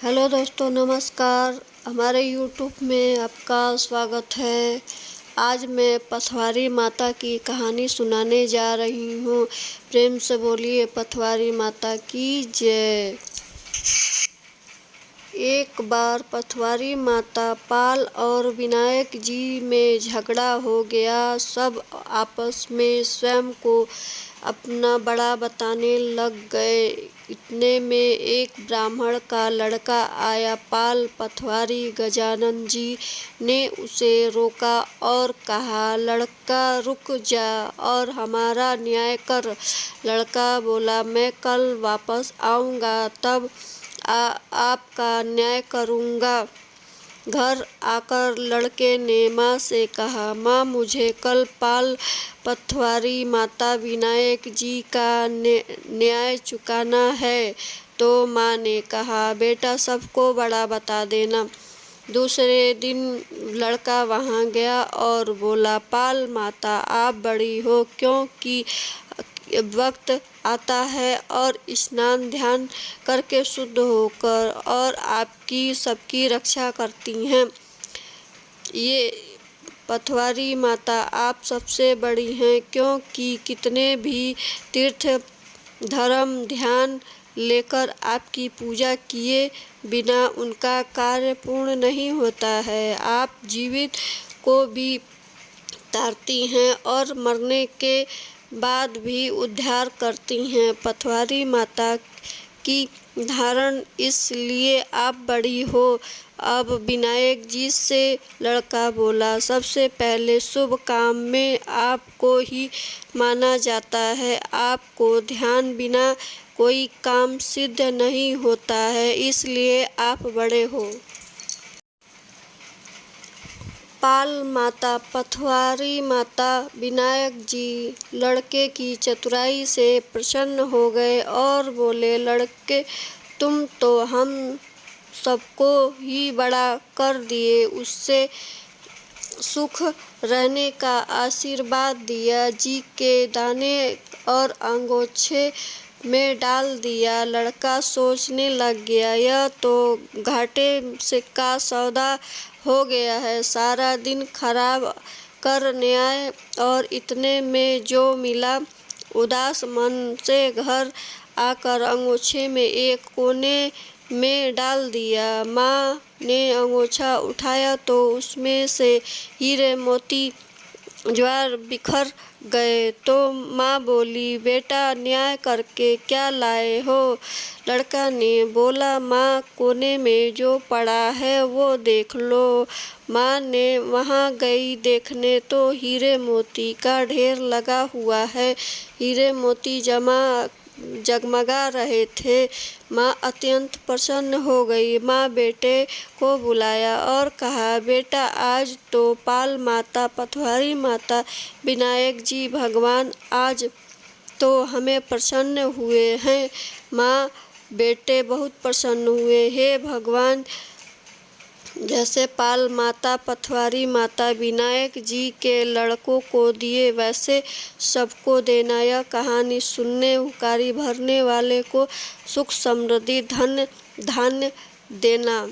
Hello दोस्तों, नमस्कार। हमारे यूट्यूब में आपका स्वागत है। आज मैं पथवारी माता की कहानी सुनाने जा रही हूँ। प्रेम से बोलिए पथवारी माता की जय। एक बार पथवारी माता पाल और विनायक जी में झगड़ा हो गया। सब आपस में स्वयं को अपना बड़ा बताने लग गए। इतने में एक ब्राह्मण का लड़का आया। पाल पथवारी गजानन जी ने उसे रोका और कहा, लड़का रुक जा और हमारा न्याय कर। लड़का बोला, मैं कल वापस आऊँगा, तब आपका न्याय करूँगा। घर आकर लड़के ने माँ से कहा, माँ मुझे कल पाल पथवारी माता विनायक जी का न्याय चुकाना है। तो माँ ने कहा, बेटा सबको बड़ा बता देना। दूसरे दिन लड़का वहाँ गया और बोला, पाल माता आप बड़ी हो, क्योंकि वक्त आता है और स्नान ध्यान करके शुद्ध होकर और आपकी सबकी रक्षा करती हैं। ये पथवारी माता आप सबसे बड़ी हैं, क्योंकि कितने भी तीर्थ धर्म ध्यान लेकर आपकी पूजा किए बिना उनका कार्य पूर्ण नहीं होता है। आप जीवित को भी तारती हैं और मरने के बाद भी उद्धार करती हैं। पथवारी माता की धारण इसलिए आप बड़ी हो। अब विनायक जी से लड़का बोला, सबसे पहले शुभ काम में आपको ही माना जाता है। आपको ध्यान बिना कोई काम सिद्ध नहीं होता है, इसलिए आप बड़े हो। पाल माता पथवारी माता विनायक जी लड़के की चतुराई से प्रसन्न हो गए और बोले, लड़के तुम तो हम सबको ही बड़ा कर दिए, उससे सुख रहने का आशीर्वाद दिया, जी के दाने और अंगोछे में डाल दिया। लड़का सोचने लग गया, यह तो घाटे से का सौदा हो गया है। सारा दिन खराब कर न्याय और इतने में जो मिला। उदास मन से घर आकर अंगोछे में एक कोने में डाल दिया। माँ ने अंगोछा उठाया तो उसमें से हीरे मोती ज्वार बिखर गए। तो माँ बोली, बेटा न्याय करके क्या लाए हो? लड़का ने बोला, माँ कोने में जो पड़ा है वो देख लो। माँ ने वहाँ गई देखने तो हीरे मोती का ढेर लगा हुआ है। हीरे मोती जगमगा रहे थे। माँ अत्यंत प्रसन्न हो गई। माँ बेटे को बुलाया और कहा, बेटा आज तो पाल माता पथवारी माता विनायक जी भगवान आज तो हमें प्रसन्न हुए हैं। माँ बेटे बहुत प्रसन्न हुए। हे भगवान, जैसे पाल माता पथवारी माता विनायक जी के लड़कों को दिए वैसे सबको देना। यह कहानी सुनने हुकारी भरने वाले को सुख समृद्धि धन धान्य देना।